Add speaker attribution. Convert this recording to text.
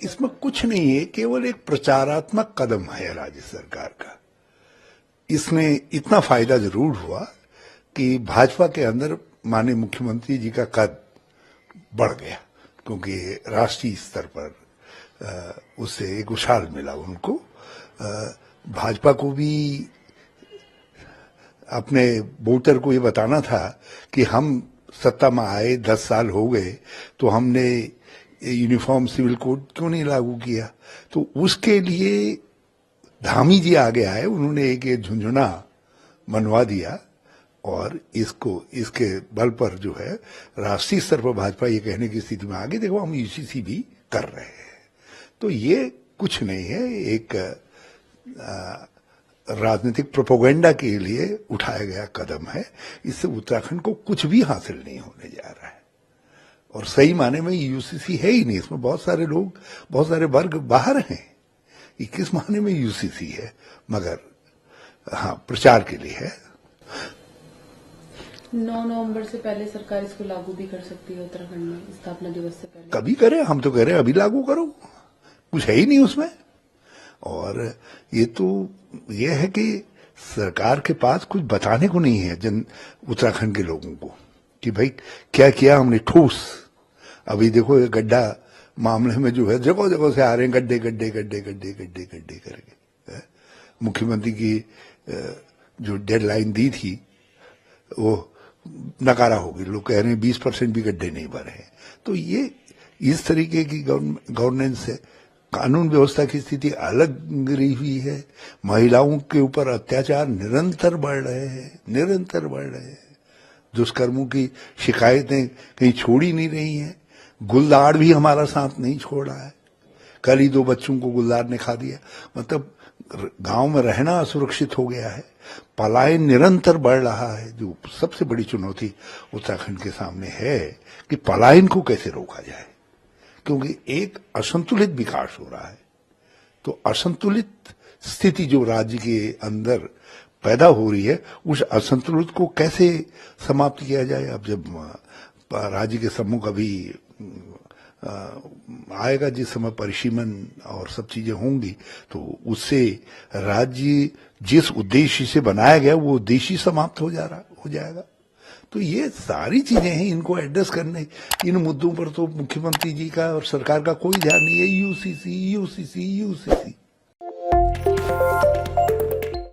Speaker 1: इसमें कुछ नहीं है, केवल एक प्रचारात्मक कदम है राज्य सरकार का। इसने इतना फायदा जरूर हुआ कि भाजपा के अंदर माननीय मुख्यमंत्री जी का कद बढ़ गया, क्योंकि राष्ट्रीय स्तर पर उससे एक उछाल मिला उनको। भाजपा को भी अपने वोटर को ये बताना था कि हम सत्ता में आए 10 साल हो गए तो हमने यूनिफॉर्म सिविल कोड क्यों नहीं लागू किया। तो उसके लिए धामी जी आगे आए, उन्होंने एक झुंझुना मनवा दिया और इसके बल पर जो है राष्ट्रीय स्तर पर भाजपा ये कहने की स्थिति में आ गई, देखो हम यूसीसी भी कर रहे हैं। तो ये कुछ नहीं है, एक राजनीतिक प्रोपेगेंडा के लिए उठाया गया कदम है। इससे उत्तराखंड को कुछ भी हासिल नहीं होने जा रहा है और सही माने में यूसीसी है ही नहीं। इसमें बहुत सारे लोग, बहुत सारे वर्ग बाहर हैं। ये किस माने में यूसीसी है, मगर हाँ प्रचार के लिए है।
Speaker 2: 9 नवंबर से पहले सरकार इसको लागू भी कर सकती है उत्तराखंड में, स्थापना दिवस से पहले।
Speaker 1: कभी करे, हम तो कह रहे हैं अभी लागू करो, कुछ है ही नहीं उसमें। और ये है कि सरकार के पास कुछ बताने को नहीं है उत्तराखंड के लोगों को कि भाई क्या किया हमने ठोस। अभी देखो ये गड्ढा मामले में जो है जगह जगह से आ रहे हैं गड्ढे गड्ढे गड्ढे गड्ढे गड्ढे गड्ढे करके। मुख्यमंत्री की जो डेडलाइन दी थी वो नकारा हो गई। लोग कह रहे हैं 20% भी गड्ढे नहीं भरे हैं। तो ये इस तरीके की गवर्नेंस है। कानून व्यवस्था की स्थिति अलग गिरी हुई है। महिलाओं के ऊपर अत्याचार निरंतर बढ़ रहे हैं, निरंतर बढ़ रहे हैं। दुष्कर्मों की शिकायतें कहीं छोड़ी नहीं रही हैं। गुलदार भी हमारा साथ नहीं छोड़ रहा है। कल ही 2 बच्चों को गुलदार ने खा दिया। मतलब गांव में रहना असुरक्षित हो गया है। पलायन निरंतर बढ़ रहा है। जो सबसे बड़ी चुनौती उत्तराखंड के सामने है कि पलायन को कैसे रोका जाए, क्योंकि एक असंतुलित विकास हो रहा है। तो असंतुलित स्थिति जो राज्य के अंदर पैदा हो रही है, उस असंतुलित को कैसे समाप्त किया जाए। अब जब राज्य के सम्मुख अभी आएगा जिस समय परिसीमन और सब चीजें होंगी, तो उससे राज्य जिस उद्देश्य से बनाया गया वो उद्देश्य ही समाप्त हो जाएगा। तो ये सारी चीजें हैं, इनको एड्रेस करने, इन मुद्दों पर तो मुख्यमंत्री जी का और सरकार का कोई ध्यान नहीं है। UCC UCC UCC.